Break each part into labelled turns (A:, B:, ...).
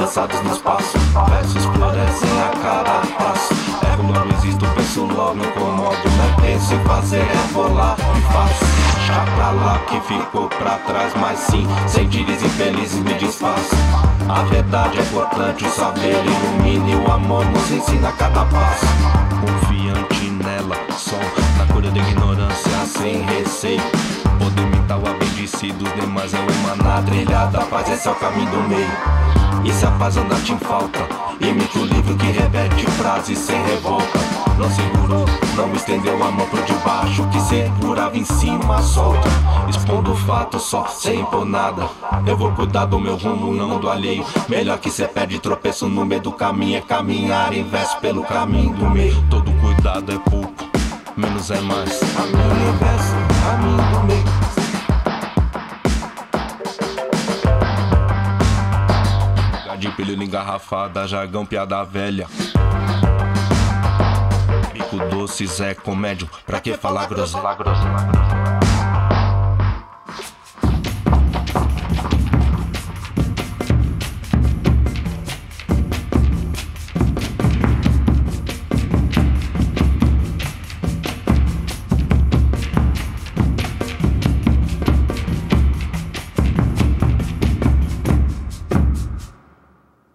A: lançados no espaço. Versos florescem a cada passo. Erro, não existo, penso logo, me incomodo. Não penso em fazer, vou lá e faço. Já pra lá que ficou pra trás, mas sim, sentires infelizes me desfaço. A verdade é importante, o saber ilumina e o amor nos ensina a cada passo. Confiante nela, só na cura da ignorância, sem receio. Poder imitar o bendecido dos demais é uma na trilhada, paz, esse é o caminho do meio. E se a paz andar te falta, imite o livro que repete frases sem revolta. Não segurou, não estendeu a mão por debaixo, que segurava em cima solta. Expondo o fato só, sem impor nada. Eu vou cuidar do meu rumo, não do alheio. Melhor que cê perde tropeço no meio do caminho é caminhar em verso pelo caminho do meio. Todo cuidado é pouco, menos é mais. Caminho em verso, caminho do meio. De pílula engarrafada, jargão, piada velha. Bico doce, Zé Comédio, pra que falar groselha?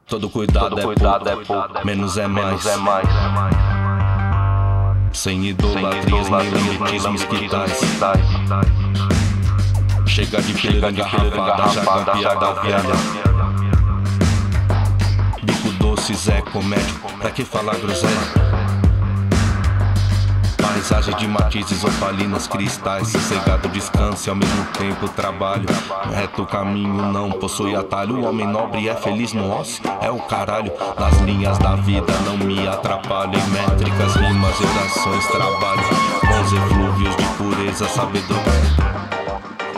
A: Todo cuidado é pouco, menos é mais. Sem idolatrias nem limitismos que tais. Chega de pílula engarrafada, jargão, piada velha. Bico doce, Zé Comédio, pra que falar groselha? Paisagem de matizes, opalinas, cristais. Sossegado descanso e ao mesmo tempo trabalho. Reto caminho não possui atalho. O homem nobre é feliz no ócio, é o caralho. Nas linhas da vida não me atrapalho. Em métricas, rimas, orações, trabalho. Bons eflúvios de pureza, sabedoria.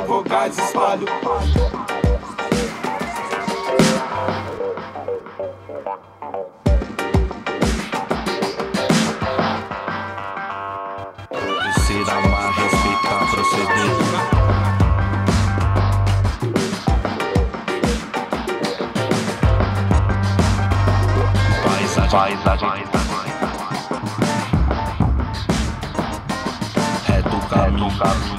A: Vogais espalho. Amar, respeitar, proceder. Paisagem. Reto caminho.